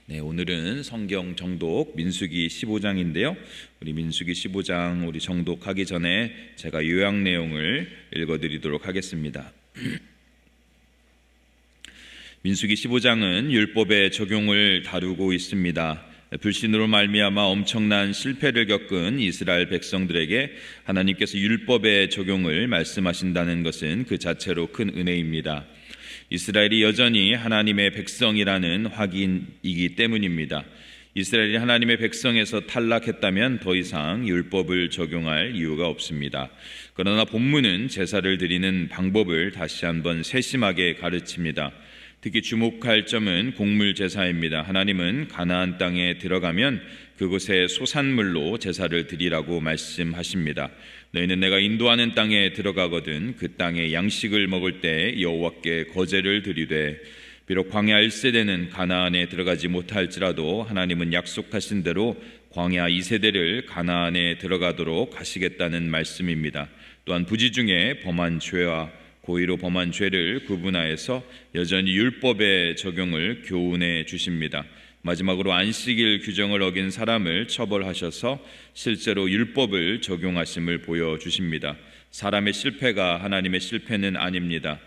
네, 오늘은 성경 정독 민수기 15장인데요. 우리 민수기 15장 우리 정독하기 전에 제가 요약 내용을 읽어드리도록 하겠습니다. 민수기 15장은 율법의 적용을 다루고 있습니다. 불신으로 말미암아 엄청난 실패를 겪은 이스라엘 백성들에게 하나님께서 율법의 적용을 말씀하신다는 것은 그 자체로 큰 은혜입니다. 이스라엘이 여전히 하나님의 백성이라는 확인이기 때문입니다. 이스라엘이 하나님의 백성에서 탈락했다면 더 이상 율법을 적용할 이유가 없습니다. 그러나 본문은 제사를 드리는 방법을 다시 한번 세심하게 가르칩니다. 특히 주목할 점은 곡물 제사입니다. 하나님은 가나안 땅에 들어가면 그곳에 소산물로 제사를 드리라고 말씀하십니다. 너희는 내가 인도하는 땅에 들어가거든 그 땅의 양식을 먹을 때 여호와께 거제를 드리되 비록 광야 1세대는 가나안에 들어가지 못할지라도 하나님은 약속하신 대로 광야 2세대를 가나안에 들어가도록 하시겠다는 말씀입니다. 또한 부지 중에 범한 죄와 고의로 범한 죄를 구분하여서 여전히 율법의 적용을 교훈해 주십니다. 마지막으로 안식일 규정을 어긴 사람을 처벌하셔서 실제로 율법을 적용하심을 보여주십니다. 사람의 실패가 하나님의 실패는 아닙니다.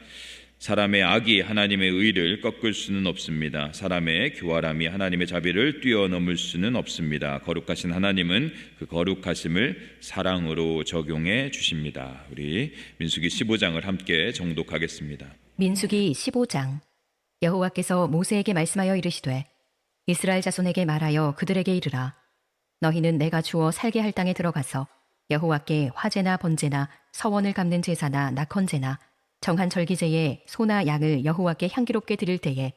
사람의 악이 하나님의 의를 꺾을 수는 없습니다. 사람의 교활함이 하나님의 자비를 뛰어넘을 수는 없습니다. 거룩하신 하나님은 그 거룩하심을 사랑으로 적용해 주십니다. 우리 민수기 15장을 함께 정독하겠습니다. 민수기 15장. 여호와께서 모세에게 말씀하여 이르시되 이스라엘 자손에게 말하여 그들에게 이르라. 너희는 내가 주어 살게 할 땅에 들어가서 여호와께 화제나 번제나 서원을 갚는 제사나 낙헌제나 정한 절기제에 소나 양을 여호와께 향기롭게 드릴 때에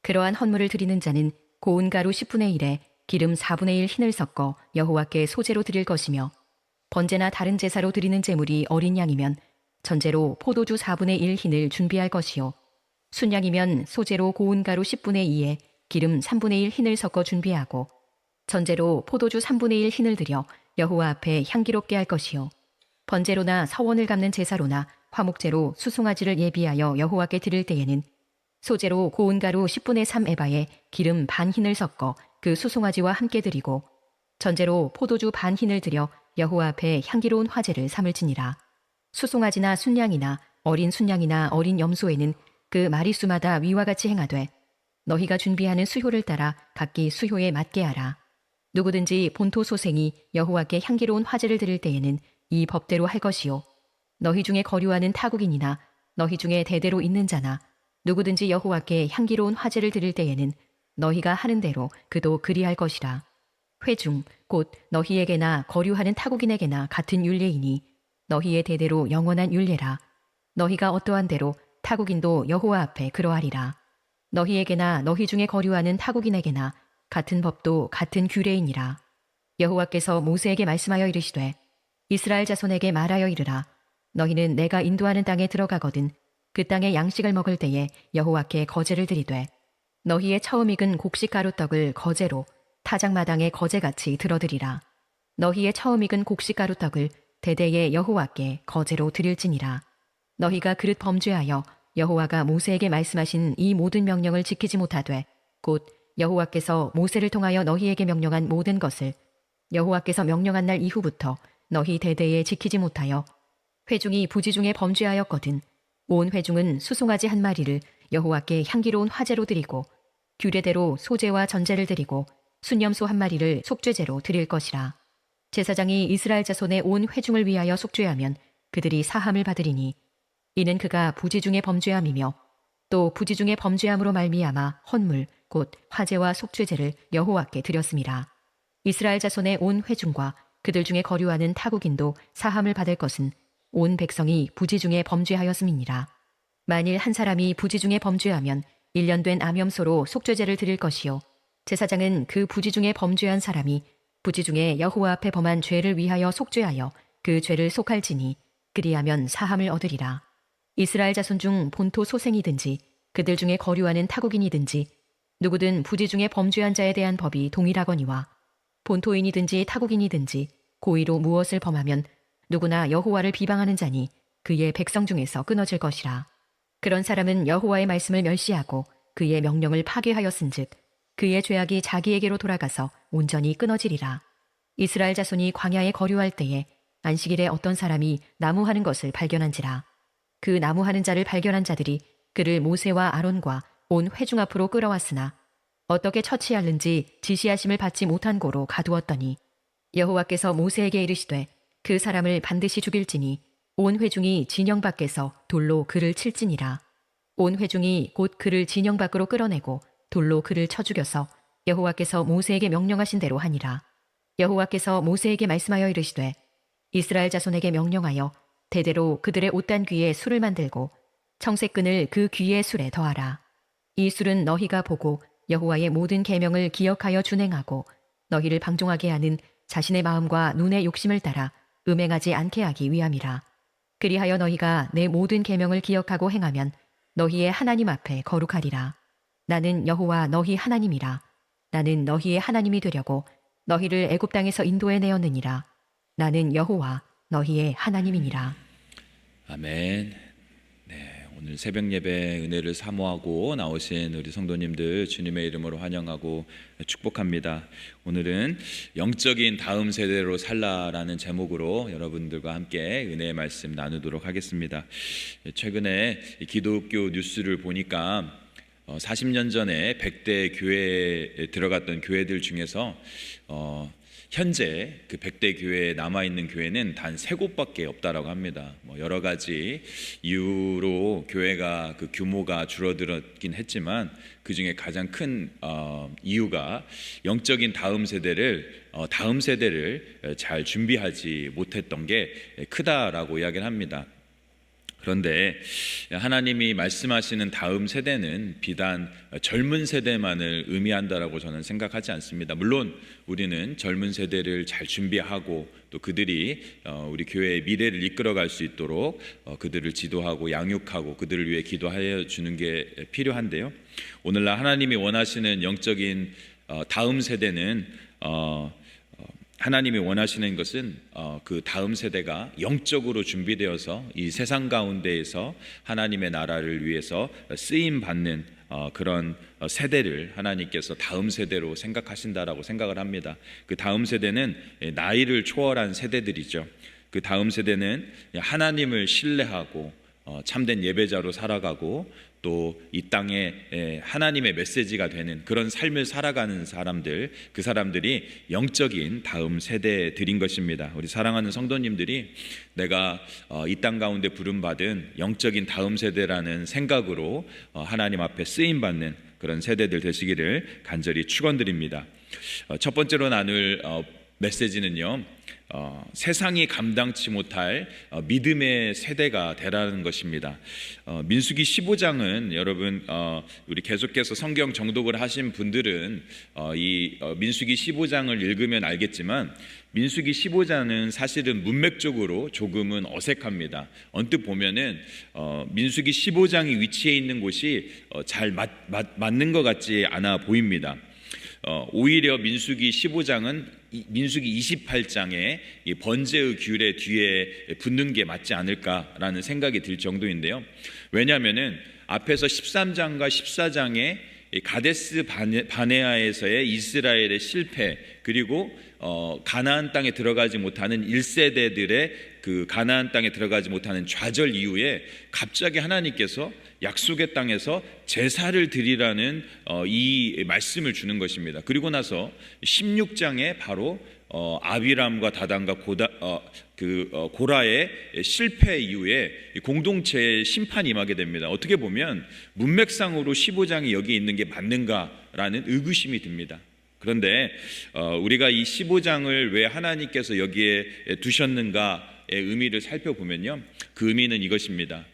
그러한 헌물을 드리는 자는 고운 가루 10분의 1에 기름 4분의 1 흰을 섞어 여호와께 소제로 드릴 것이며 번제나 다른 제사로 드리는 제물이 어린 양이면 전제로 포도주 4분의 1 흰을 준비할 것이요 순양이면 소제로 고운 가루 10분의 2에 기름 3분의 1 흰을 섞어 준비하고 전제로 포도주 3분의 1 흰을 들여 여호와 앞에 향기롭게 할 것이요 번제로나 서원을 갚는 제사로나 화목제로 수송아지를 예비하여 여호와께 드릴 때에는 소제로 고운 가루 10분의 3 에바에 기름 반 흰을 섞어 그 수송아지와 함께 드리고 전제로 포도주 반 흰을 들여 여호와 앞에 향기로운 화제를 삼을지니라. 수송아지나 순양이나 어린 순양이나 어린 염소에는 그 마리수마다 위와 같이 행하되 너희가 준비하는 수효를 따라 각기 수효에 맞게 하라. 누구든지 본토 소생이 여호와께 향기로운 화제를 드릴 때에는 이 법대로 할 것이요 너희 중에 거류하는 타국인이나 너희 중에 대대로 있는 자나 누구든지 여호와께 향기로운 화제를 드릴 때에는 너희가 하는 대로 그도 그리할 것이라. 회중 곧 너희에게나 거류하는 타국인에게나 같은 율례이니 너희의 대대로 영원한 율례라. 너희가 어떠한 대로 타국인도 여호와 앞에 그러하리라. 너희에게나 너희 중에 거류하는 타국인에게나 같은 법도 같은 규례이니라. 여호와께서 모세에게 말씀하여 이르시되 이스라엘 자손에게 말하여 이르라. 너희는 내가 인도하는 땅에 들어가거든 그 땅의 양식을 먹을 때에 여호와께 거제를 드리되 너희의 처음 익은 곡식 가루떡을 거제로 타작마당에 거제같이 들어드리라. 너희의 처음 익은 곡식 가루떡을 대대에 여호와께 거제로 드릴지니라. 너희가 그릇 범죄하여 여호와가 모세에게 말씀하신 이 모든 명령을 지키지 못하되 곧 여호와께서 모세를 통하여 너희에게 명령한 모든 것을 여호와께서 명령한 날 이후부터 너희 대대에 지키지 못하여 회중이 부지 중에 범죄하였거든 온 회중은 수송아지 한 마리를 여호와께 향기로운 화제로 드리고 규례대로 소제와 전제를 드리고 순염소 한 마리를 속죄제로 드릴 것이라. 제사장이 이스라엘 자손의 온 회중을 위하여 속죄하면 그들이 사함을 받으리니 이는 그가 부지 중에 범죄함이며 또 부지 중에 범죄함으로 말미암아 헌물 곧 화제와 속죄제를 여호와께 드렸음이라. 이스라엘 자손의 온 회중과 그들 중에 거류하는 타국인도 사함을 받을 것은 온 백성이 부지 중에 범죄하였음이니라. 만일 한 사람이 부지 중에 범죄하면 1년 된 암염소로 속죄제를 드릴 것이요 제사장은 그 부지 중에 범죄한 사람이 부지 중에 여호와 앞에 범한 죄를 위하여 속죄하여 그 죄를 속할지니 그리하면 사함을 얻으리라. 이스라엘 자손 중 본토 소생이든지 그들 중에 거류하는 타국인이든지 누구든 부지 중에 범죄한 자에 대한 법이 동일하거니와 본토인이든지 타국인이든지 고의로 무엇을 범하면 누구나 여호와를 비방하는 자니 그의 백성 중에서 끊어질 것이라. 그런 사람은 여호와의 말씀을 멸시하고 그의 명령을 파괴하였은즉 그의 죄악이 자기에게로 돌아가서 온전히 끊어지리라. 이스라엘 자손이 광야에 거류할 때에 안식일에 어떤 사람이 나무하는 것을 발견한지라. 그 나무하는 자를 발견한 자들이 그를 모세와 아론과 온 회중 앞으로 끌어왔으나 어떻게 처치할는지 지시하심을 받지 못한 고로 가두었더니 여호와께서 모세에게 이르시되 그 사람을 반드시 죽일지니 온 회중이 진영 밖에서 돌로 그를 칠지니라. 온 회중이 곧 그를 진영 밖으로 끌어내고 돌로 그를 쳐 죽여서 여호와께서 모세에게 명령하신 대로 하니라. 여호와께서 모세에게 말씀하여 이르시되 이스라엘 자손에게 명령하여 대대로 그들의 옷단 귀에 술을 만들고 청색끈을 그 귀의 술에 더하라. 이 술은 너희가 보고 여호와의 모든 계명을 기억하여 준행하고 너희를 방종하게 하는 자신의 마음과 눈의 욕심을 따라 음행하지 않게 하기 위함이라. 그리하여 너희가 내 모든 계명을 기억하고 행하면 너희의 하나님 앞에 거룩하리라. 나는 여호와 너희 하나님이라. 나는 너희의 하나님이 되려고 너희를 애굽 땅에서 인도해 내었느니라. 나는 여호와 너희의 하나님이니라. 아멘. 네, 오늘 새벽 예배 은혜를 사모하고 나오신 우리 성도님들 주님의 이름으로 환영하고 축복합니다. 오늘은 영적인 다음 세대로 살라라는 제목으로 여러분들과 함께 은혜의 말씀 나누도록 하겠습니다. 최근에 기독교 뉴스를 보니까 40년 전에 100대 교회에 들어갔던 교회들 중에서 현재 그 100대 교회에 남아있는 교회는 단 3곳밖에 없다라고 합니다. 여러 가지 이유로 교회가 그 규모가 줄어들었긴 했지만 그 중에 가장 큰 이유가 영적인 다음 세대를 잘 준비하지 못했던 게 크다라고 이야기를 합니다. 그런데 하나님이 말씀하시는 다음 세대는 비단 젊은 세대만을 의미한다라고 저는 생각하지 않습니다. 물론 우리는 젊은 세대를 잘 준비하고 또 그들이 우리 교회의 미래를 이끌어갈 수 있도록 그들을 지도하고 양육하고 그들을 위해 기도하여 주는 게 필요한데요. 오늘날 하나님이 원하시는 영적인 다음 세대는 하나님이 원하시는 것은 그 다음 세대가 영적으로 준비되어서 이 세상 가운데에서 하나님의 나라를 위해서 쓰임받는 그런 세대를 하나님께서 다음 세대로 생각하신다라고 생각을 합니다. 그 다음 세대는 나이를 초월한 세대들이죠. 그 다음 세대는 하나님을 신뢰하고 참된 예배자로 살아가고 또 이 땅에 하나님의 메시지가 되는 그런 삶을 살아가는 사람들, 그 사람들이 영적인 다음 세대들인 것입니다. 우리 사랑하는 성도님들이 내가 이 땅 가운데 부름받은 영적인 다음 세대라는 생각으로 하나님 앞에 쓰임받는 그런 세대들 되시기를 간절히 축원드립니다. 첫 번째로 나눌 메시지는요, 세상이 감당치 못할 믿음의 세대가 되라는 것입니다. 민수기 15장은 여러분 우리 계속해서 성경 정독을 하신 분들은 이 민수기 15장을 읽으면 알겠지만 민수기 15장은 사실은 문맥적으로 조금은 어색합니다. 언뜻 보면은 민수기 15장이 위치해 있는 곳이 잘 맞는 것 같지 않아 보입니다. 오히려 민수기 15장은 민수기 28장의 이 번제의 규례 뒤에 붙는 게 맞지 않을까라는 생각이 들 정도인데요. 왜냐하면은 앞에서 13장과 14장의 가데스 바네아에서의 이스라엘의 실패, 그리고 가나안 땅에 들어가지 못하는 1세대들의 그 가나안 땅에 들어가지 못하는 좌절 이후에 갑자기 하나님께서 약속의 땅에서 제사를 드리라는 이 말씀을 주는 것입니다. 그리고 나서 16장에 바로 아비람과 다단과 고라의 실패 이후에 공동체의 심판이 임하게 됩니다. 어떻게 보면 문맥상으로 15장이 여기 있는 게 맞는가라는 의구심이 듭니다. 그런데 우리가 이 15장을 왜 하나님께서 여기에 두셨는가의 의미를 살펴보면요, 그 의미는 이것입니다.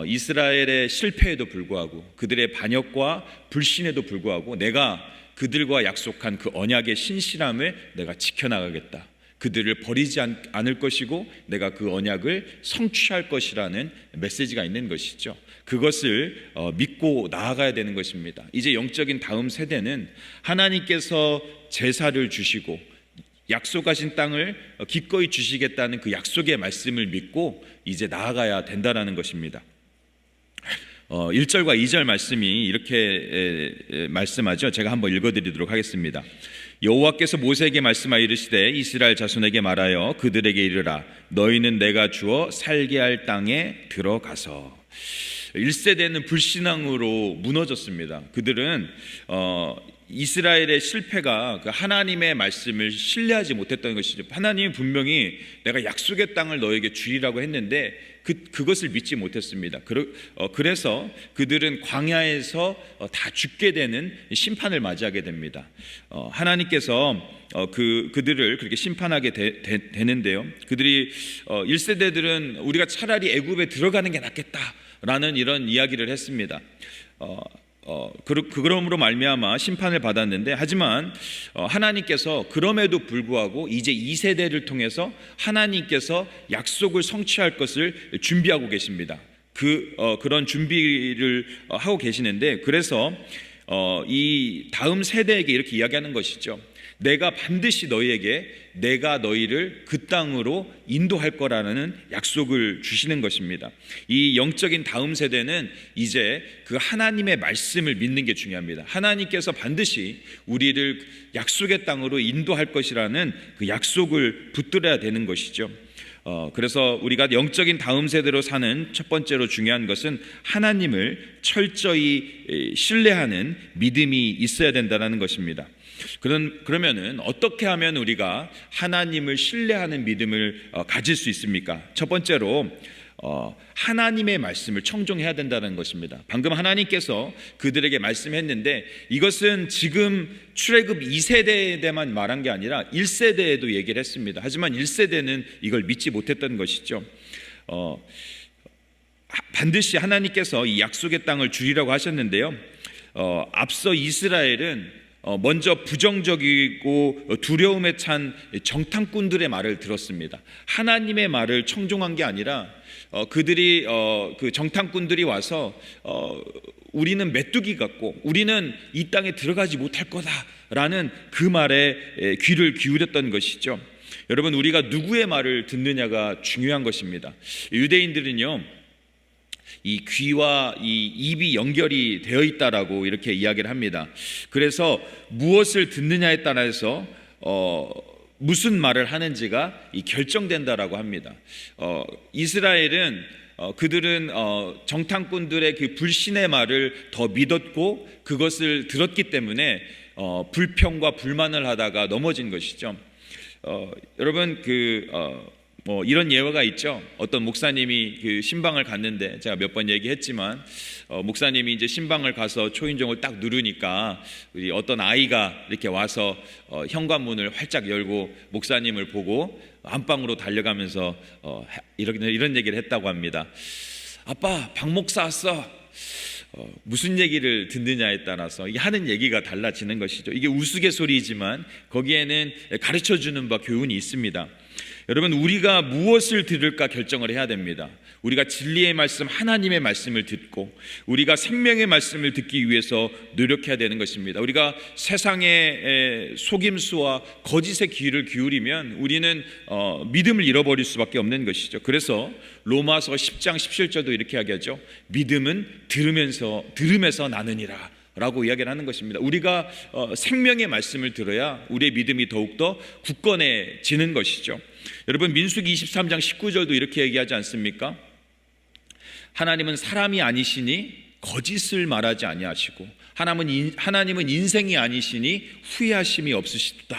이스라엘의 실패에도 불구하고 그들의 반역과 불신에도 불구하고 내가 그들과 약속한 그 언약의 신실함을 내가 지켜나가겠다. 그들을 버리지 않을 것이고 내가 그 언약을 성취할 것이라는 메시지가 있는 것이죠. 그것을 믿고 나아가야 되는 것입니다. 이제 영적인 다음 세대는 하나님께서 제사를 주시고 약속하신 땅을 기꺼이 주시겠다는 그 약속의 말씀을 믿고 이제 나아가야 된다는 것입니다. 1절과 2절 말씀이 이렇게 말씀하죠. 제가 한번 읽어드리도록 하겠습니다. 여호와께서 모세에게 말씀하여 이르시되 이스라엘 자손에게 말하여 그들에게 이르라 너희는 내가 주어 살게 할 땅에 들어가서. 1세대는 불신앙으로 무너졌습니다. 그들은 이스라엘의 실패가 그 하나님의 말씀을 신뢰하지 못했던 것이죠. 하나님은 분명히 내가 약속의 땅을 너에게 주리라고 했는데 그것을 믿지 못했습니다. 그래서 그들은 광야에서 다 죽게 되는 심판을 맞이하게 됩니다. 하나님께서 그들을 그렇게 심판하게 되는데요. 그들이 1세대들은 우리가 차라리 애굽에 들어가는 게 낫겠다라는 이런 이야기를 했습니다. 그러므로 말미암아 심판을 받았는데, 하지만 하나님께서 그럼에도 불구하고 이제 2세대를 통해서 하나님께서 약속을 성취할 것을 준비하고 계십니다. 그런 준비를 하고 계시는데, 그래서 이 다음 세대에게 이렇게 이야기하는 것이죠. 내가 반드시 너희에게 내가 너희를 그 땅으로 인도할 거라는 약속을 주시는 것입니다. 이 영적인 다음 세대는 이제 그 하나님의 말씀을 믿는 게 중요합니다. 하나님께서 반드시 우리를 약속의 땅으로 인도할 것이라는 그 약속을 붙들어야 되는 것이죠. 그래서 우리가 영적인 다음 세대로 사는 첫 번째로 중요한 것은 하나님을 철저히 신뢰하는 믿음이 있어야 된다는 것입니다. 그러면은 어떻게 하면 우리가 하나님을 신뢰하는 믿음을 가질 수 있습니까? 첫 번째로 하나님의 말씀을 청종해야 된다는 것입니다. 방금 하나님께서 그들에게 말씀했는데 이것은 지금 출애굽 2세대에만 말한 게 아니라 1세대에도 얘기를 했습니다. 하지만 1세대는 이걸 믿지 못했던 것이죠. 반드시 하나님께서 이 약속의 땅을 주리라고 하셨는데요. 앞서 이스라엘은 먼저 부정적이고 두려움에 찬 정탐꾼들의 말을 들었습니다. 하나님의 말을 청종한 게 아니라 그들이 그 정탐꾼들이 와서 우리는 메뚜기 같고 우리는 이 땅에 들어가지 못할 거다라는 그 말에 귀를 기울였던 것이죠. 여러분, 우리가 누구의 말을 듣느냐가 중요한 것입니다. 유대인들은요, 이 귀와 이 입이 연결이 되어 있다라고 이렇게 이야기를 합니다. 그래서 무엇을 듣느냐에 따라서 무슨 말을 하는지가 결정된다라고 합니다. 이스라엘은 그들은 정탐꾼들의 그 불신의 말을 더 믿었고 그것을 들었기 때문에 불평과 불만을 하다가 넘어진 것이죠. 여러분, 이런 예화가 있죠. 어떤 목사님이 그 신방을 갔는데, 제가 몇 번 얘기했지만 목사님이 이제 신방을 가서 초인종을 딱 누르니까 어떤 아이가 이렇게 와서 현관문을 활짝 열고 목사님을 보고 안방으로 달려가면서 이런 얘기를 했다고 합니다. 아빠, 박 목사 왔어. 무슨 얘기를 듣느냐에 따라서 이게 하는 얘기가 달라지는 것이죠. 이게 우스갯소리이지만 거기에는 가르쳐주는 바 교훈이 있습니다. 여러분, 우리가 무엇을 들을까 결정을 해야 됩니다. 우리가 진리의 말씀, 하나님의 말씀을 듣고 우리가 생명의 말씀을 듣기 위해서 노력해야 되는 것입니다. 우리가 세상의 속임수와 거짓의 귀를 기울이면 우리는 믿음을 잃어버릴 수밖에 없는 것이죠. 그래서 로마서 10장 17절도 이렇게 이야기하죠. 믿음은 들음에서 나느니라 라고 이야기를 하는 것입니다. 우리가 생명의 말씀을 들어야 우리의 믿음이 더욱더 굳건해지는 것이죠. 여러분, 민수기 23장 19절도 이렇게 얘기하지 않습니까? 하나님은 사람이 아니시니 거짓을 말하지 아니하시고 하나님은 인생이 아니시니 후회하심이 없으시다.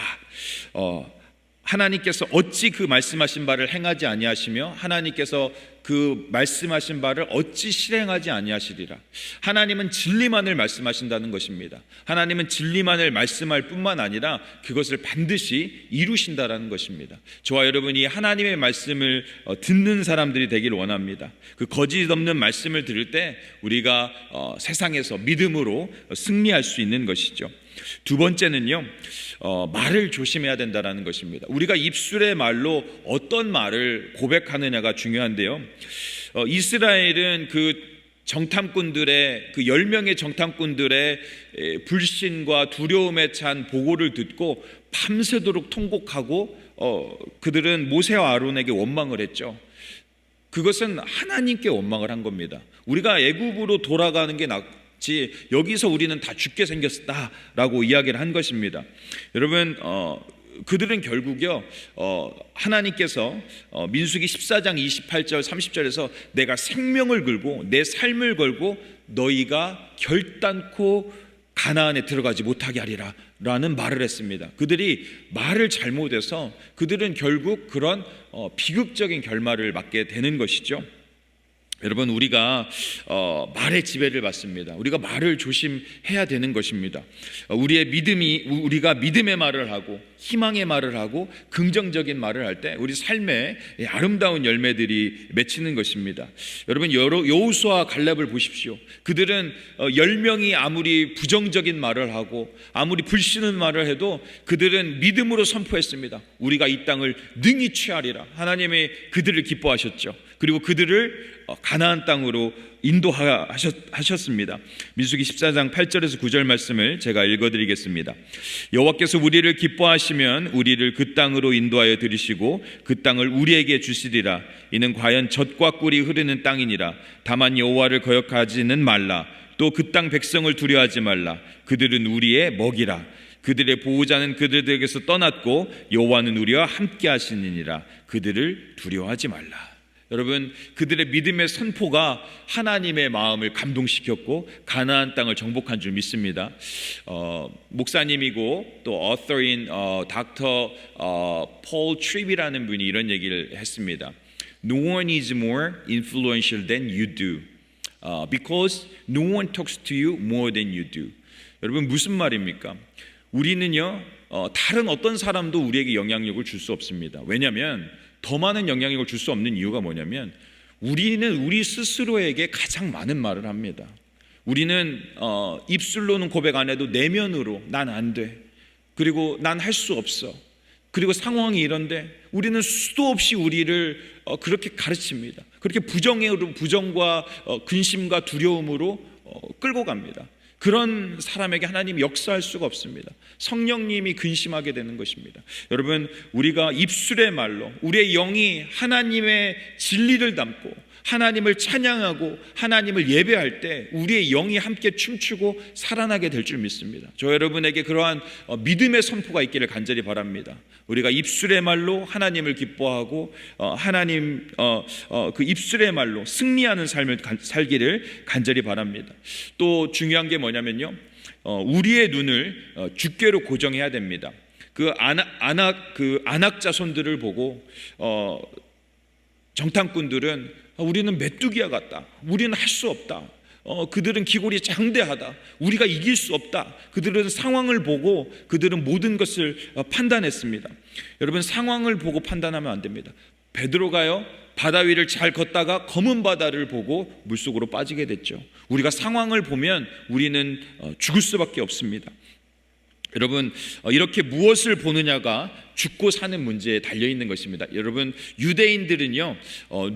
하나님께서 어찌 그 말씀하신 바를 행하지 아니하시며 하나님께서 그 말씀하신 바를 어찌 실행하지 아니하시리라. 하나님은 진리만을 말씀하신다는 것입니다. 하나님은 진리만을 말씀할 뿐만 아니라 그것을 반드시 이루신다라는 것입니다. 저와 여러분이 하나님의 말씀을 듣는 사람들이 되길 원합니다. 그 거짓 없는 말씀을 들을 때 우리가 세상에서 믿음으로 승리할 수 있는 것이죠. 두 번째는요, 말을 조심해야 된다는 것입니다. 우리가 입술의 말로 어떤 말을 고백하느냐가 중요한데요. 이스라엘은 그 정탐꾼들의 그 10명의 정탐꾼들의 불신과 두려움에 찬 보고를 듣고 밤새도록 통곡하고 그들은 모세와 아론에게 원망을 했죠. 그것은 하나님께 원망을 한 겁니다. 우리가 애굽으로 돌아가는 게 낫지 여기서 우리는 다 죽게 생겼다라고 이야기를 한 것입니다. 여러분, 그들은 결국요, 하나님께서 민수기 14장 28절 30절에서 내가 생명을 걸고 내 삶을 걸고 너희가 결단코 가나안에 들어가지 못하게 하리라 라는 말을 했습니다. 그들이 말을 잘못해서 그들은 결국 그런 비극적인 결말을 맞게 되는 것이죠. 여러분, 우리가 말의 지배를 받습니다. 우리가 말을 조심해야 되는 것입니다. 우리가 믿음의 말을 하고 희망의 말을 하고 긍정적인 말을 할 때 우리 삶에 아름다운 열매들이 맺히는 것입니다. 여러분, 여호수아와 갈렙을 보십시오. 그들은 10명이 아무리 부정적인 말을 하고 아무리 불신의 말을 해도 그들은 믿음으로 선포했습니다. 우리가 이 땅을 능히 취하리라. 하나님이 그들을 기뻐하셨죠. 그리고 그들을 가나안 땅으로 인도하셨습니다. 민수기 14장 8절에서 9절 말씀을 제가 읽어드리겠습니다. 여호와께서 우리를 기뻐하시면 우리를 그 땅으로 인도하여 들이시고 그 땅을 우리에게 주시리라. 이는 과연 젖과 꿀이 흐르는 땅이니라. 다만 여호와를 거역하지는 말라. 또 그 땅 백성을 두려워하지 말라. 그들은 우리의 먹이라. 그들의 보호자는 그들에게서 떠났고 여호와는 우리와 함께 하시느니라. 그들을 두려워하지 말라. 여러분, 그들의 믿음의 선포가 하나님의 마음을 감동시켰고 가나안 땅을 정복한 줄 믿습니다. 목사님이고 또 author인 닥터 폴 트립이라는 분이 이런 얘기를 했습니다. No one is more influential than you do, because no one talks to you more than you do. 여러분, 무슨 말입니까? 우리는요, 다른 어떤 사람도 우리에게 영향력을 줄 수 없습니다. 왜냐하면 더 많은 영향력을 줄 수 없는 이유가 뭐냐면 우리는 우리 스스로에게 가장 많은 말을 합니다. 우리는 입술로는 고백 안 해도 내면으로 난 안 돼, 그리고 난 할 수 없어, 그리고 상황이 이런데 우리는 수도 없이 우리를 그렇게 가르칩니다. 그렇게 부정과 근심과 두려움으로 끌고 갑니다. 그런 사람에게 하나님이 역사할 수가 없습니다. 성령님이 근심하게 되는 것입니다. 여러분, 우리가 입술의 말로 우리의 영이 하나님의 진리를 담고 하나님을 찬양하고 하나님을 예배할 때 우리의 영이 함께 춤추고 살아나게 될 줄 믿습니다. 저 여러분에게 그러한 믿음의 선포가 있기를 간절히 바랍니다. 우리가 입술의 말로 하나님을 기뻐하고 그 입술의 말로 승리하는 삶을 살기를 간절히 바랍니다. 또 중요한 게 뭐냐면요, 우리의 눈을 주께로 고정해야 됩니다. 그 안악 자손들을 보고 정탐꾼들은 우리는 메뚜기와 같다, 우리는 할 수 없다, 그들은 기골이 장대하다, 우리가 이길 수 없다. 그들은 상황을 보고 그들은 모든 것을 판단했습니다. 여러분, 상황을 보고 판단하면 안 됩니다. 베드로가요, 바다 위를 잘 걷다가 검은 바다를 보고 물속으로 빠지게 됐죠. 우리가 상황을 보면 우리는 죽을 수밖에 없습니다. 여러분, 이렇게 무엇을 보느냐가 죽고 사는 문제에 달려있는 것입니다. 여러분, 유대인들은요,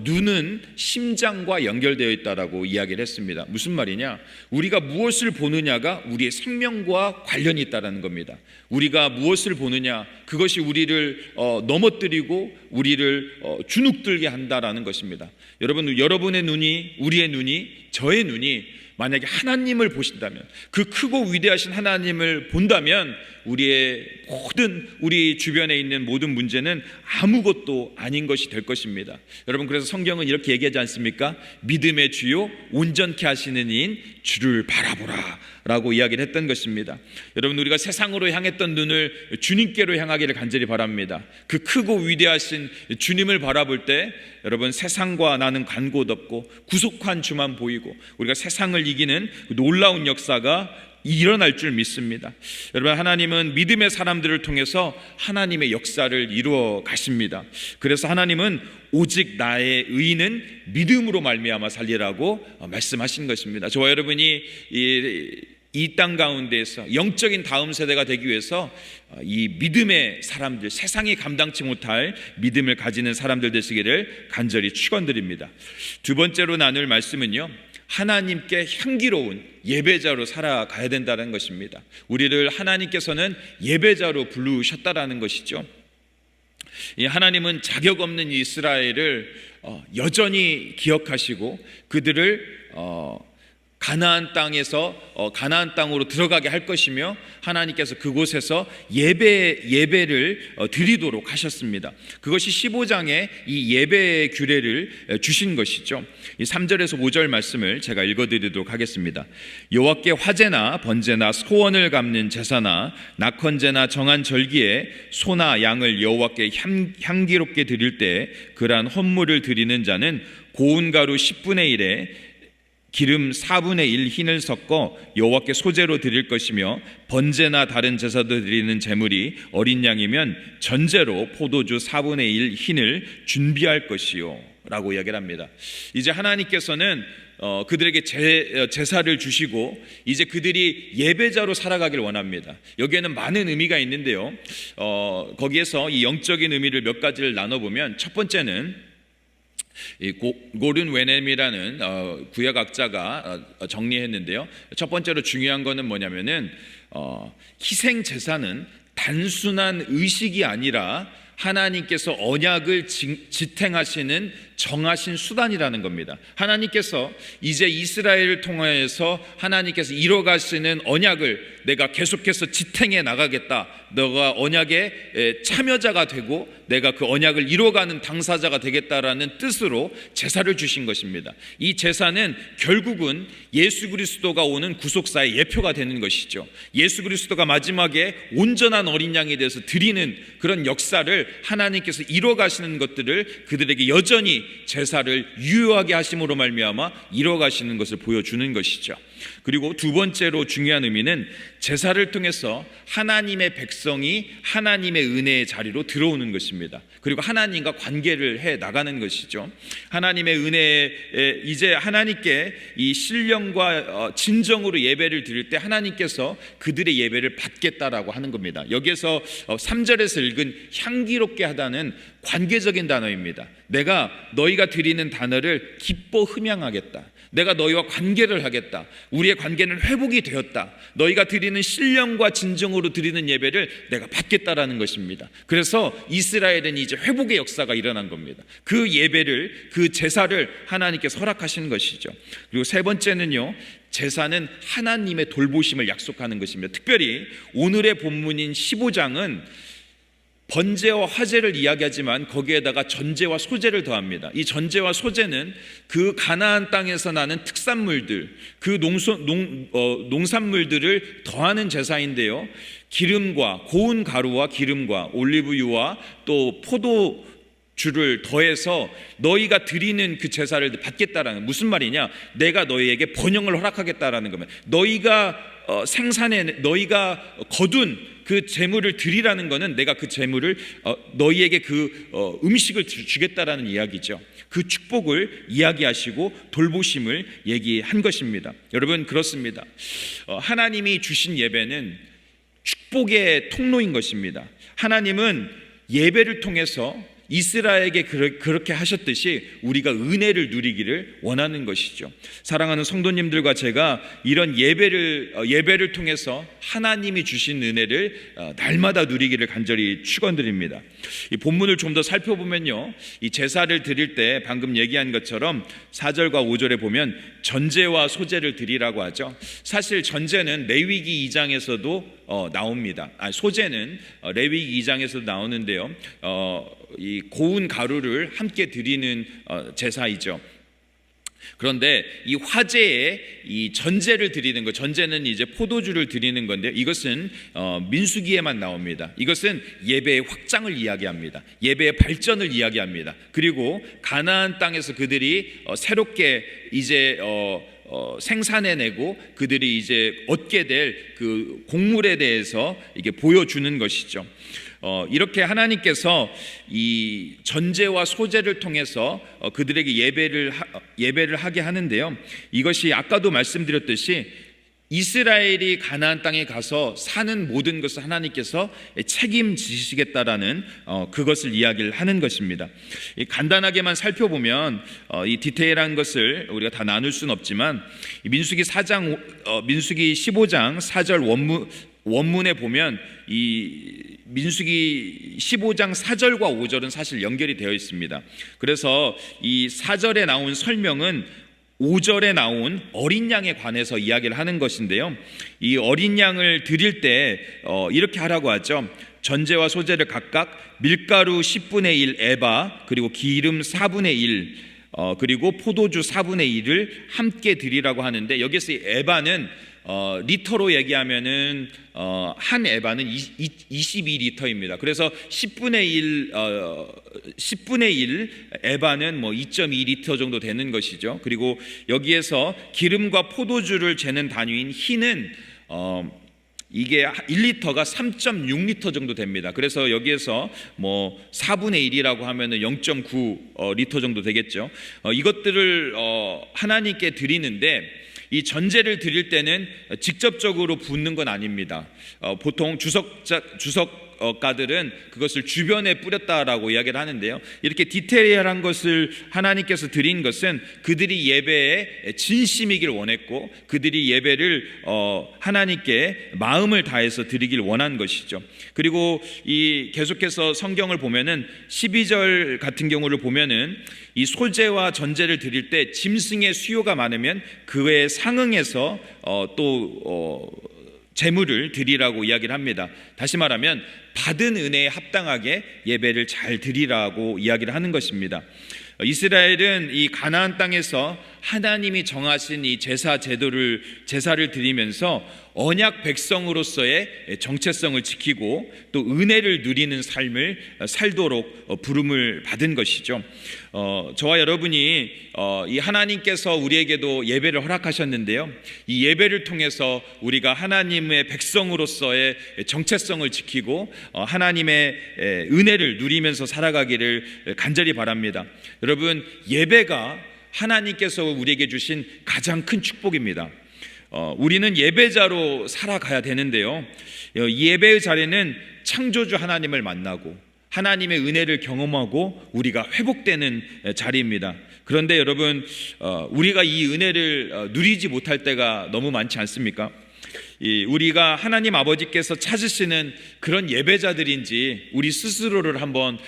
눈은 심장과 연결되어 있다라고 이야기를 했습니다. 무슨 말이냐? 우리가 무엇을 보느냐가 우리의 생명과 관련이 있다는 겁니다. 우리가 무엇을 보느냐, 그것이 우리를 넘어뜨리고 우리를 주눅들게 한다라는 것입니다. 여러분, 여러분의 눈이, 우리의 눈이, 저의 눈이 만약에 하나님을 보신다면, 그 크고 위대하신 하나님을 본다면 우리 주변에 있는 모든 문제는 아무것도 아닌 것이 될 것입니다. 여러분, 그래서 성경은 이렇게 얘기하지 않습니까? 믿음의 주요 온전케 하시는 이인 주를 바라보라 라고 이야기를 했던 것입니다. 여러분, 우리가 세상으로 향했던 눈을 주님께로 향하기를 간절히 바랍니다. 그 크고 위대하신 주님을 바라볼 때 여러분, 세상과 나는 간 곳 없고 구속한 주만 보이고 우리가 세상을 이기는 놀라운 역사가 일어날 줄 믿습니다. 여러분, 하나님은 믿음의 사람들을 통해서 하나님의 역사를 이루어 가십니다. 그래서 하나님은 오직 나의 의인은 믿음으로 말미암아 살리라고 말씀하신 것입니다. 저와 여러분이 이 땅 가운데에서 영적인 다음 세대가 되기 위해서 이 믿음의 사람들, 세상이 감당치 못할 믿음을 가지는 사람들 되시기를 간절히 축원드립니다. 두 번째로 나눌 말씀은요, 하나님께 향기로운 예배자로 살아가야 된다는 것입니다. 우리를 하나님께서는 예배자로 부르셨다라는 것이죠. 이 하나님은 자격 없는 이스라엘을 여전히 기억하시고 그들을 가나안 땅으로 들어가게 할 것이며 하나님께서 그곳에서 예배를 드리도록 하셨습니다. 그것이 15장에 이 예배의 규례를 주신 것이죠. 이 3절에서 5절 말씀을 제가 읽어드리도록 하겠습니다. 여호와께 화제나 번제나 소원을 갚는 제사나 낙헌제나 정한 절기에 소나 양을 여호와께 향기롭게 드릴 때 그러한 헌물을 드리는 자는 고운 가루 10분의 1에 기름 4분의 1 흰을 섞어 여호와께 소제로 드릴 것이며 번제나 다른 제사도 드리는 제물이 어린 양이면 전제로 포도주 4분의 1 흰을 준비할 것이요 라고 이야기를 합니다. 이제 하나님께서는 그들에게 제사를 주시고 이제 그들이 예배자로 살아가길 원합니다. 여기에는 많은 의미가 있는데요, 거기에서 이 영적인 의미를 몇 가지를 나눠보면 첫 번째는 이 고른 웨넴이라는 구약학자가 정리했는데요, 첫 번째로 중요한 거는 뭐냐면은 희생 제사는 단순한 의식이 아니라 하나님께서 언약을 지탱하시는 정하신 수단이라는 겁니다. 하나님께서 이제 이스라엘을 통하여서 하나님께서 이뤄가시는 언약을 내가 계속해서 지탱해 나가겠다, 너가 언약의 참여자가 되고 내가 그 언약을 이뤄가는 당사자가 되겠다라는 뜻으로 제사를 주신 것입니다. 이 제사는 결국은 예수 그리스도가 오는 구속사의 예표가 되는 것이죠. 예수 그리스도가 마지막에 온전한 어린 양에 대해서 드리는 그런 역사를 하나님께서 이뤄가시는 것들을 그들에게 여전히 제사를 유효하게 하심으로 말미암아 이뤄가시는 것을 보여주는 것이죠. 그리고 두 번째로 중요한 의미는 제사를 통해서 하나님의 백성이 하나님의 은혜의 자리로 들어오는 것입니다. 그리고 하나님과 관계를 해 나가는 것이죠. 하나님의 은혜에 이제 하나님께 이 신령과 진정으로 예배를 드릴 때 하나님께서 그들의 예배를 받겠다라고 하는 겁니다. 여기에서 3절에서 읽은 향기롭게 하다는 관계적인 단어입니다. 내가 너희가 드리는 단어를 기뻐 흠양하겠다. 내가 너희와 관계를 하겠다. 우리의 관계는 회복이 되었다. 너희가 드리는 신령과 진정으로 드리는 예배를 내가 받겠다라는 것입니다. 그래서 이스라엘은 이제 회복의 역사가 일어난 겁니다. 그 예배를, 그 제사를 하나님께서 허락하시는 것이죠. 그리고 세 번째는요, 제사는 하나님의 돌보심을 약속하는 것입니다. 특별히 오늘의 본문인 15장은 번제와 화제를 이야기하지만 거기에다가 전제와 소제를 더합니다. 이 전제와 소제는 그 가나안 땅에서 나는 특산물들, 그 농산물들을 더하는 제사인데요, 기름과 고운 가루와 기름과 올리브유와 또 포도주를 더해서 너희가 드리는 그 제사를 받겠다라는, 무슨 말이냐, 내가 너희에게 번영을 허락하겠다라는 겁니다. 너희가 너희가 거둔 그 재물을 드리라는 것은 내가 그 재물을 너희에게 그 음식을 주겠다라는 이야기죠. 그 축복을 이야기하시고 돌보심을 얘기한 것입니다. 여러분, 그렇습니다. 하나님이 주신 예배는 축복의 통로인 것입니다. 하나님은 예배를 통해서 이스라엘에게 그렇게 하셨듯이 우리가 은혜를 누리기를 원하는 것이죠. 사랑하는 성도님들과 제가 이런 예배를 통해서 하나님이 주신 은혜를 날마다 누리기를 간절히 축원드립니다. 이 본문을 좀 더 살펴보면요, 이 제사를 드릴 때 방금 얘기한 것처럼 4절과 5절에 보면 전제와 소제를 드리라고 하죠. 사실 전제는 레위기 2장에서도 나옵니다. 소제는 레위기 2장에서도 나오는데요, 이 고운 가루를 함께 드리는 제사이죠. 그런데 이 화제에 이 전제를 드리는 것, 전제는 이제 포도주를 드리는 건데 이것은 민수기에만 나옵니다. 이것은 예배의 확장을 이야기합니다. 예배의 발전을 이야기합니다. 그리고 가나안 땅에서 그들이 새롭게 이제 생산해내고 그들이 이제 얻게 될 그 곡물에 대해서 이게 보여주는 것이죠. 이렇게 하나님께서 이 전제와 소제를 통해서 그들에게 예배를 하게 하는데요, 이것이 아까도 말씀드렸듯이 이스라엘이 가나안 땅에 가서 사는 모든 것을 하나님께서 책임지시겠다라는 그것을 이야기를 하는 것입니다. 간단하게만 살펴보면 이 디테일한 것을 우리가 다 나눌 수는 없지만 민수기 15장 4절 원문에 보면 이 민수기 15장 4절과 5절은 사실 연결이 되어 있습니다. 그래서 이 4절에 나온 설명은 5절에 나온 어린 양에 관해서 이야기를 하는 것인데요. 이 어린 양을 드릴 때 이렇게 하라고 하죠. 전제와 소제를 각각 밀가루 10분의 1 에바, 그리고 기름 4분의 1, 그리고 포도주 4분의 1을 함께 드리라고 하는데, 여기서 이 에바는 리터로 얘기하면은 한 에바는 22리터입니다. 그래서 10분의 1 에바는 뭐 2.2리터 정도 되는 것이죠. 그리고 여기에서 기름과 포도주를 재는 단위인 희는 이게 1리터가 3.6리터 정도 됩니다. 그래서 여기에서 뭐 4분의 1이라고 하면은 0.9리터 정도 되겠죠. 이것들을 하나님께 드리는데, 이 전제를 드릴 때는 직접적으로 붓는 건 아닙니다. 보통 주석가들은 그것을 주변에 뿌렸다라고 이야기를 하는데요. 이렇게 디테일한 것을 하나님께서 드린 것은 그들이 예배에 진심이길 원했고, 그들이 예배를 하나님께 마음을 다해서 드리길 원한 것이죠. 그리고 이 계속해서 성경을 보면은 12절 같은 경우를 보면은 이 소제와 전제를 드릴 때 짐승의 수요가 많으면 그에 상응해서 제물을 드리라고 이야기를 합니다. 다시 말하면 받은 은혜에 합당하게 예배를 잘 드리라고 이야기를 하는 것입니다. 이스라엘은 이 가나안 땅에서 하나님이 정하신 이 제사를 드리면서 언약 백성으로서의 정체성을 지키고 또 은혜를 누리는 삶을 살도록 부름을 받은 것이죠. 저와 여러분이 이 하나님께서 우리에게도 예배를 허락하셨는데요. 이 예배를 통해서 우리가 하나님의 백성으로서의 정체성을 지키고 하나님의 은혜를 누리면서 살아가기를 간절히 바랍니다. 여러분, 예배가 하나님께서 우리에게 주신 가장 큰 축복입니다. 우리는 예배자로 살아가야 되는데요. 이 예배의 자리는 창조주 하나님을 만나고 하나님의 은혜를 경험하고 우리가 회복되는 자리입니다. 그런데 여러분, 우리가 이 은혜를 누리지 못할 때가 너무 많지 않습니까? 우리가 하나님 아버지께서 찾으시는 그런 예배자들인지 우리 스스로를 한번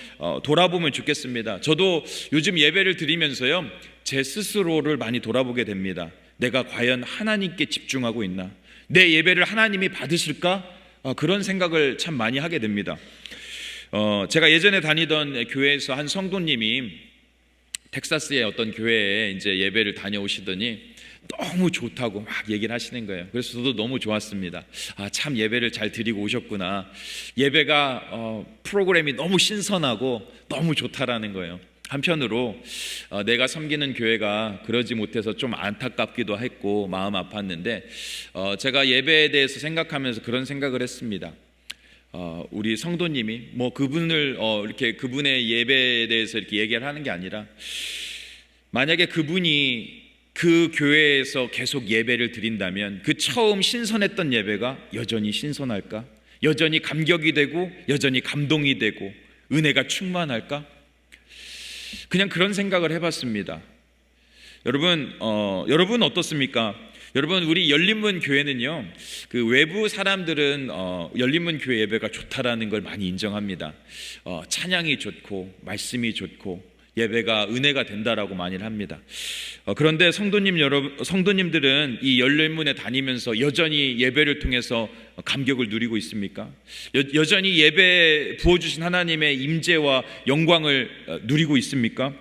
돌아보면 좋겠습니다. 저도 요즘 예배를 드리면서요, 제 스스로를 많이 돌아보게 됩니다. 내가 과연 하나님께 집중하고 있나? 내 예배를 하나님이 받으실까? 그런 생각을 참 많이 하게 됩니다. 제가 예전에 다니던 교회에서 한 성도님이 텍사스의 어떤 교회에 이제 예배를 다녀오시더니 너무 좋다고 막 얘기를 하시는 거예요. 그래서 저도 너무 좋았습니다. 참 예배를 잘 드리고 오셨구나. 예배가 프로그램이 너무 신선하고 너무 좋다라는 거예요. 한편으로 내가 섬기는 교회가 그러지 못해서 좀 안타깝기도 했고 마음 아팠는데, 제가 예배에 대해서 생각하면서 그런 생각을 했습니다. 우리 성도님이 뭐 그분을 이렇게 그분의 예배에 대해서 이렇게 얘기를 하는 게 아니라, 만약에 그분이 그 교회에서 계속 예배를 드린다면 그 처음 신선했던 예배가 여전히 신선할까? 여전히 감격이 되고 여전히 감동이 되고 은혜가 충만할까? 그냥 그런 생각을 해봤습니다. 여러분 어떻습니까? 여러분, 우리 열린문 교회는요, 그 외부 사람들은 열린문 교회 예배가 좋다라는 걸 많이 인정합니다. 찬양이 좋고 말씀이 좋고 예배가 은혜가 된다라고 많이 합니다. 그런데 성도님들은 이 열린문에 다니면서 여전히 예배를 통해서 감격을 누리고 있습니까? 여전히 예배에 부어주신 하나님의 임재와 영광을 누리고 있습니까?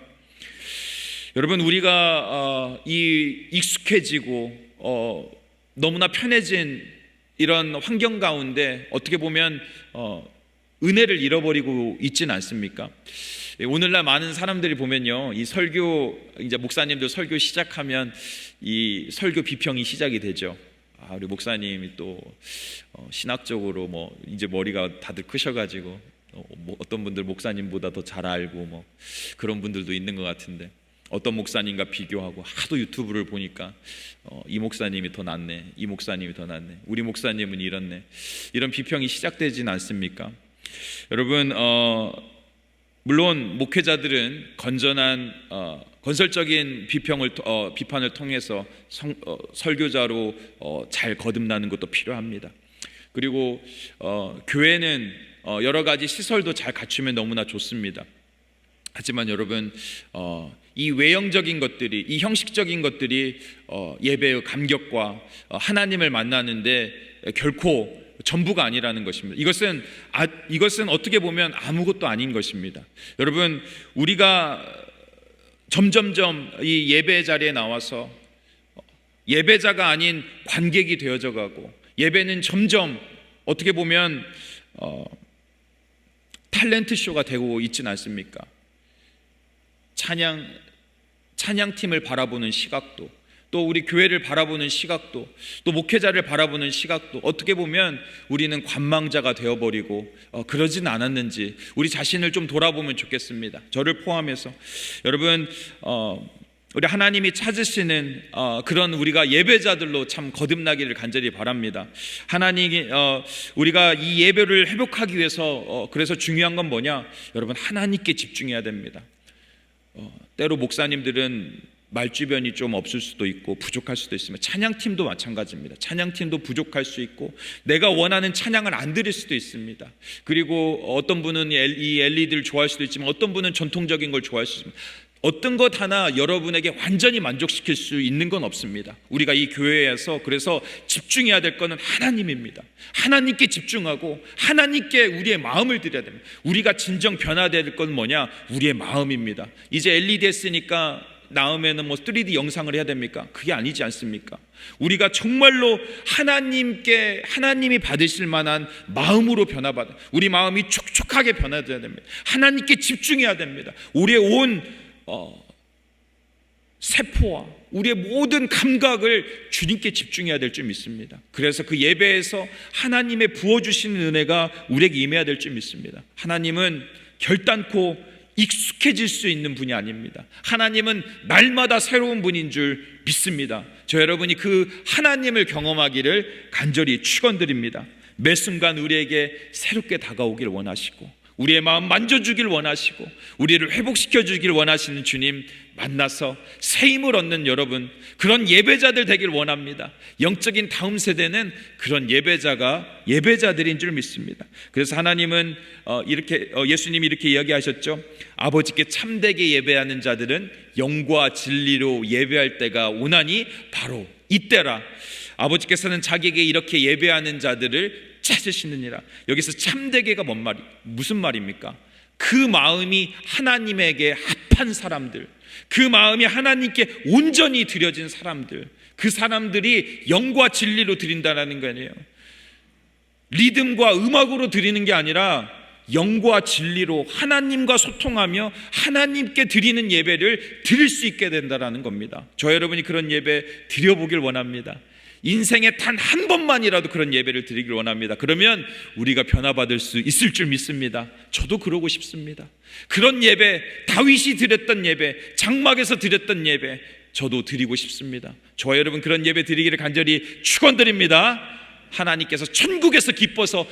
여러분, 우리가 익숙해지고 너무나 편해진 이런 환경 가운데 어떻게 보면 은혜를 잃어버리고 있지는 않습니까? 오늘날 많은 사람들이 보면요, 이 설교, 이제 목사님들 설교 시작하면 이 설교 비평이 시작이 되죠. 우리 목사님이 또 신학적으로 뭐 이제 머리가 다들 크셔가지고 어떤 분들 목사님보다 더 잘 알고 뭐 그런 분들도 있는 것 같은데, 어떤 목사님과 비교하고 하도 유튜브를 보니까 이 목사님이 더 낫네, 이 목사님이 더 낫네, 우리 목사님은 이렇네, 이런 비평이 시작되진 않습니까? 여러분, 물론 목회자들은 건전한 건설적인 비판을 통해서 설교자로 잘 거듭나는 것도 필요합니다. 그리고 교회는 여러 가지 시설도 잘 갖추면 너무나 좋습니다. 하지만 여러분, 이 외형적인 것들이, 이 형식적인 것들이 예배의 감격과 하나님을 만나는데 결코 전부가 아니라는 것입니다. 이것은 어떻게 보면 아무것도 아닌 것입니다. 여러분, 우리가 점점점 이 예배 자리에 나와서 예배자가 아닌 관객이 되어져 가고, 예배는 점점 어떻게 보면 탤런트 쇼가 되고 있지는 않습니까? 찬양팀을 바라보는 시각도, 또 우리 교회를 바라보는 시각도, 또 목회자를 바라보는 시각도, 어떻게 보면 우리는 관망자가 되어버리고 그러진 않았는지 우리 자신을 좀 돌아보면 좋겠습니다. 저를 포함해서. 여러분, 우리 하나님이 찾으시는 그런 우리가 예배자들로 참 거듭나기를 간절히 바랍니다. 하나님이 우리가 이 예배를 회복하기 위해서 그래서 중요한 건 뭐냐? 여러분, 하나님께 집중해야 됩니다. 때로 목사님들은 말주변이 좀 없을 수도 있고 부족할 수도 있으면, 찬양팀도 마찬가지입니다. 찬양팀도 부족할 수 있고 내가 원하는 찬양을 안 드릴 수도 있습니다. 그리고 어떤 분은 이 LED를 좋아할 수도 있지만 어떤 분은 전통적인 걸 좋아할 수 있습니다. 어떤 것 하나 여러분에게 완전히 만족시킬 수 있는 건 없습니다. 우리가 이 교회에서 그래서 집중해야 될 것은 하나님입니다. 하나님께 집중하고 하나님께 우리의 마음을 드려야 됩니다. 우리가 진정 변화될 건 뭐냐? 우리의 마음입니다. 이제 LED 했으니까 다음에는 뭐 3D 영상을 해야 됩니까? 그게 아니지 않습니까? 우리가 정말로 하나님이 받으실 만한 마음으로 변화받아, 우리 마음이 촉촉하게 변화돼야 됩니다. 하나님께 집중해야 됩니다. 우리의 온 세포와 우리의 모든 감각을 주님께 집중해야 될 줄 믿습니다. 그래서 그 예배에서 하나님의 부어주시는 은혜가 우리에게 임해야 될 줄 믿습니다. 하나님은 결단코 익숙해질 수 있는 분이 아닙니다. 하나님은 날마다 새로운 분인 줄 믿습니다. 저 여러분이 그 하나님을 경험하기를 간절히 축원드립니다. 매 순간 우리에게 새롭게 다가오길 원하시고, 우리의 마음 만져주길 원하시고, 우리를 회복시켜주길 원하시는 주님 만나서 새 힘을 얻는 여러분, 그런 예배자들 되길 원합니다. 영적인 다음 세대는 그런 예배자들인 줄 믿습니다. 그래서 하나님은 예수님이 이렇게 이야기하셨죠. 아버지께 참되게 예배하는 자들은 영과 진리로 예배할 때가 오나니 바로 이때라. 아버지께서는 자기에게 이렇게 예배하는 자들을 찾으시느니라. 여기서 참되게가 무슨 말입니까? 그 마음이 하나님에게 합한 사람들, 그 마음이 하나님께 온전히 드려진 사람들, 그 사람들이 영과 진리로 드린다는 거 아니에요. 리듬과 음악으로 드리는 게 아니라 영과 진리로 하나님과 소통하며 하나님께 드리는 예배를 드릴 수 있게 된다는 겁니다. 저 여러분이 그런 예배 드려보길 원합니다. 인생에 단 한 번만이라도 그런 예배를 드리길 원합니다. 그러면 우리가 변화받을 수 있을 줄 믿습니다. 저도 그러고 싶습니다. 그런 예배, 다윗이 드렸던 예배, 장막에서 드렸던 예배, 저도 드리고 싶습니다. 저와 여러분 그런 예배 드리기를 간절히 축원드립니다. 하나님께서 천국에서 기뻐서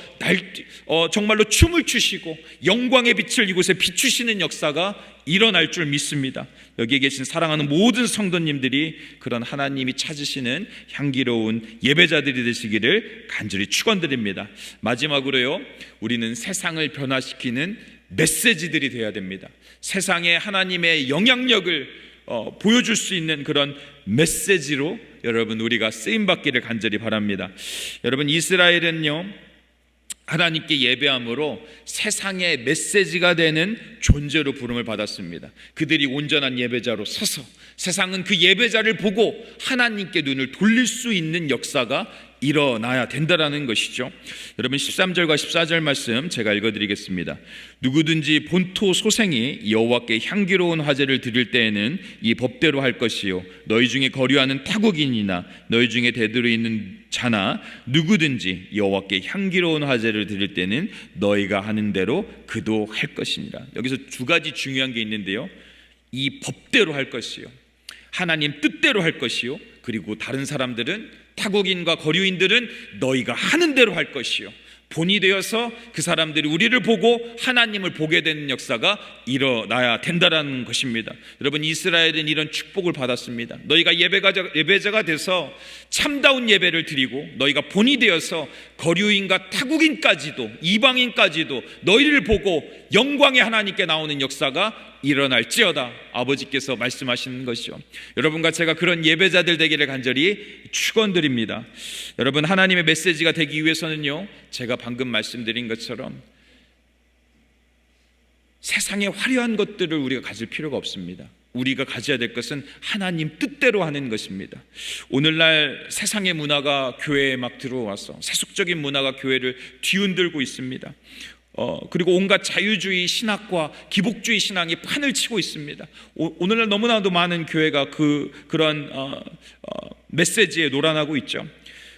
정말로 춤을 추시고 영광의 빛을 이곳에 비추시는 역사가 일어날 줄 믿습니다. 여기에 계신 사랑하는 모든 성도님들이 그런 하나님이 찾으시는 향기로운 예배자들이 되시기를 간절히 축원드립니다. 마지막으로요, 우리는 세상을 변화시키는 메시지들이 되어야 됩니다. 세상에 하나님의 영향력을 보여줄 수 있는 그런 메시지로 여러분 우리가 쓰임받기를 간절히 바랍니다. 여러분, 이스라엘은요 하나님께 예배함으로 세상의 메시지가 되는 존재로 부름을 받았습니다. 그들이 온전한 예배자로 서서 세상은 그 예배자를 보고 하나님께 눈을 돌릴 수 있는 역사가 일어나야 된다라는 것이죠. 여러분 13절과 14절 말씀 제가 읽어드리겠습니다. 누구든지 본토 소생이 여호와께 향기로운 화제를 드릴 때에는 이 법대로 할 것이요, 너희 중에 거류하는 타국인이나 너희 중에 대들어 있는 자나 누구든지 여호와께 향기로운 화제를 드릴 때는 너희가 하는 대로 그도 할 것이니라. 여기서 두 가지 중요한 게 있는데요, 이 법대로 할 것이요, 하나님 뜻대로 할 것이요, 그리고 다른 사람들은, 타국인과 거류인들은 너희가 하는 대로 할 것이요. 본이 되어서 그 사람들이 우리를 보고 하나님을 보게 되는 역사가 일어나야 된다는 것입니다. 여러분, 이스라엘은 이런 축복을 받았습니다. 너희가 예배자가 돼서 참다운 예배를 드리고 너희가 본이 되어서 거류인과 타국인까지도 이방인까지도 너희를 보고 영광의 하나님께 나오는 역사가 일어날지어다. 아버지께서 말씀하시는 것이죠. 여러분과 제가 그런 예배자들 되기를 간절히 축원드립니다. 여러분, 하나님의 메시지가 되기 위해서는요, 제가 방금 말씀드린 것처럼 세상의 화려한 것들을 우리가 가질 필요가 없습니다. 우리가 가져야 될 것은 하나님 뜻대로 하는 것입니다. 오늘날 세상의 문화가 교회에 막 들어와서 세속적인 문화가 교회를 뒤흔들고 있습니다. 그리고 온갖 자유주의 신학과 기복주의 신앙이 판을 치고 있습니다. 오늘날 너무나도 많은 교회가 그런 메시지에 노란하고 있죠.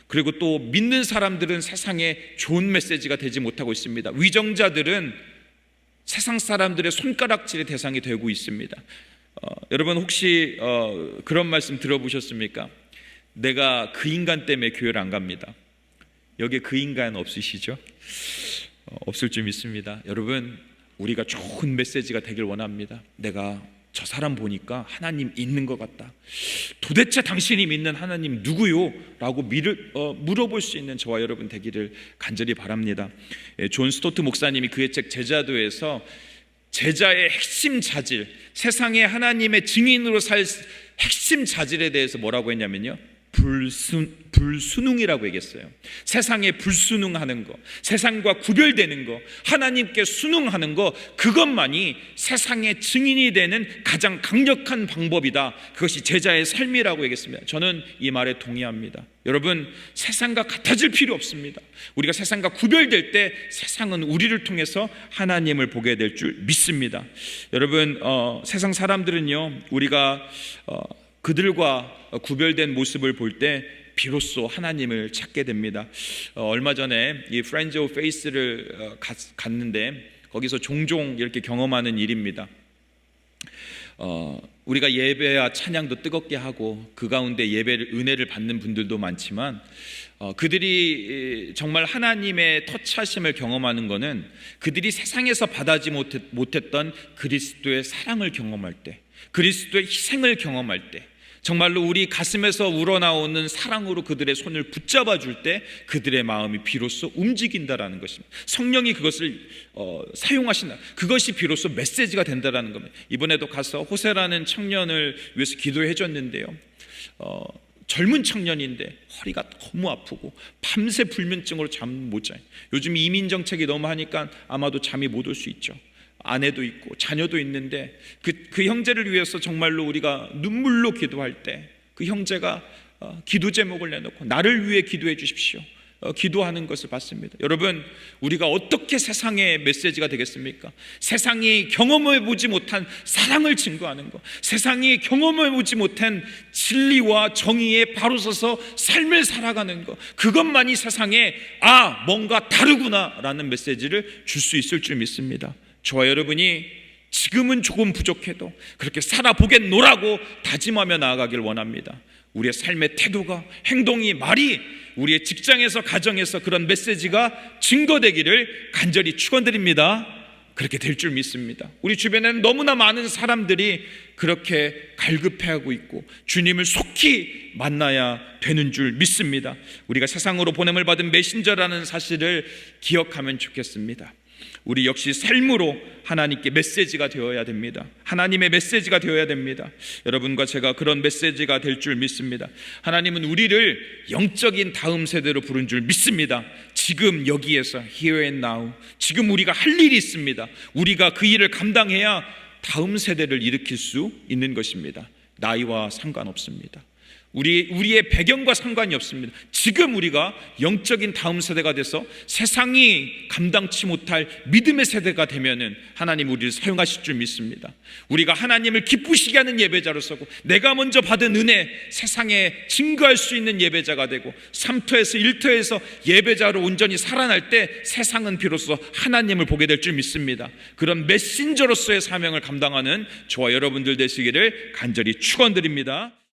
그리고 또 믿는 사람들은 세상에 좋은 메시지가 되지 못하고 있습니다. 위정자들은 세상 사람들의 손가락질의 대상이 되고 있습니다. 여러분, 혹시 그런 말씀 들어보셨습니까? 내가 그 인간 때문에 교회를 안 갑니다. 여기에 그 인간 없으시죠? 없을 줄 믿습니다. 여러분, 우리가 좋은 메시지가 되길 원합니다. 내가 저 사람 보니까 하나님 있는 것 같다. 도대체 당신이 믿는 하나님 누구요? 라고 물어볼 수 있는 저와 여러분 되기를 간절히 바랍니다. 존 스토트 목사님이 그의 책 제자도에서 제자의 핵심 자질, 세상에 하나님의 증인으로 살 핵심 자질에 대해서 뭐라고 했냐면요, 불순응이라고 얘기했어요. 세상에 불순응하는 거, 세상과 구별되는 거, 하나님께 순응하는 거, 그것만이 세상의 증인이 되는 가장 강력한 방법이다. 그것이 제자의 삶이라고 얘기했습니다. 저는 이 말에 동의합니다. 여러분, 세상과 같아질 필요 없습니다. 우리가 세상과 구별될 때 세상은 우리를 통해서 하나님을 보게 될 줄 믿습니다. 여러분, 세상 사람들은요, 우리가 그들과 구별된 모습을 볼 때 비로소 하나님을 찾게 됩니다. 얼마 전에 이 Friends of Faith를 갔는데 거기서 종종 이렇게 경험하는 일입니다. 우리가 예배와 찬양도 뜨겁게 하고 그 가운데 은혜를 받는 분들도 많지만 그들이 정말 하나님의 터치하심을 경험하는 것은 그들이 세상에서 받아지 못했던 그리스도의 사랑을 경험할 때, 그리스도의 희생을 경험할 때, 정말로 우리 가슴에서 우러나오는 사랑으로 그들의 손을 붙잡아 줄 때 그들의 마음이 비로소 움직인다라는 것입니다. 성령이 그것을 사용하신다. 그것이 비로소 메시지가 된다라는 겁니다. 이번에도 가서 호세라는 청년을 위해서 기도해 줬는데요, 젊은 청년인데 허리가 너무 아프고 밤새 불면증으로 잠 못 자요. 요즘 이민 정책이 너무 하니까 아마도 잠이 못 올 수 있죠. 아내도 있고 자녀도 있는데 그 형제를 위해서 정말로 우리가 눈물로 기도할 때 그 형제가 기도 제목을 내놓고 나를 위해 기도해 주십시오, 기도하는 것을 봤습니다. 여러분, 우리가 어떻게 세상의 메시지가 되겠습니까? 세상이 경험해 보지 못한 사랑을 증거하는 것, 세상이 경험해 보지 못한 진리와 정의에 바로 서서 삶을 살아가는 것, 그것만이 세상에 뭔가 다르구나 라는 메시지를 줄 수 있을 줄 믿습니다. 저와 여러분이 지금은 조금 부족해도 그렇게 살아보겠노라고 다짐하며 나아가길 원합니다. 우리의 삶의 태도가, 행동이, 말이 우리의 직장에서, 가정에서 그런 메시지가 증거되기를 간절히 축원드립니다. 그렇게 될 줄 믿습니다. 우리 주변에는 너무나 많은 사람들이 그렇게 갈급해하고 있고 주님을 속히 만나야 되는 줄 믿습니다. 우리가 세상으로 보냄을 받은 메신저라는 사실을 기억하면 좋겠습니다. 우리 역시 삶으로 하나님께 메시지가 되어야 됩니다. 하나님의 메시지가 되어야 됩니다. 여러분과 제가 그런 메시지가 될 줄 믿습니다. 하나님은 우리를 영적인 다음 세대로 부른 줄 믿습니다. 지금 여기에서 here and now, 지금 우리가 할 일이 있습니다. 우리가 그 일을 감당해야 다음 세대를 일으킬 수 있는 것입니다. 나이와 상관없습니다. 우리의 배경과 상관이 없습니다. 지금 우리가 영적인 다음 세대가 돼서 세상이 감당치 못할 믿음의 세대가 되면은 하나님 우리를 사용하실 줄 믿습니다. 우리가 하나님을 기쁘시게 하는 예배자로서고 내가 먼저 받은 은혜 세상에 증거할 수 있는 예배자가 되고 3터에서 1터에서 예배자로 온전히 살아날 때 세상은 비로소 하나님을 보게 될 줄 믿습니다. 그런 메신저로서의 사명을 감당하는 저와 여러분들 되시기를 간절히 축원드립니다.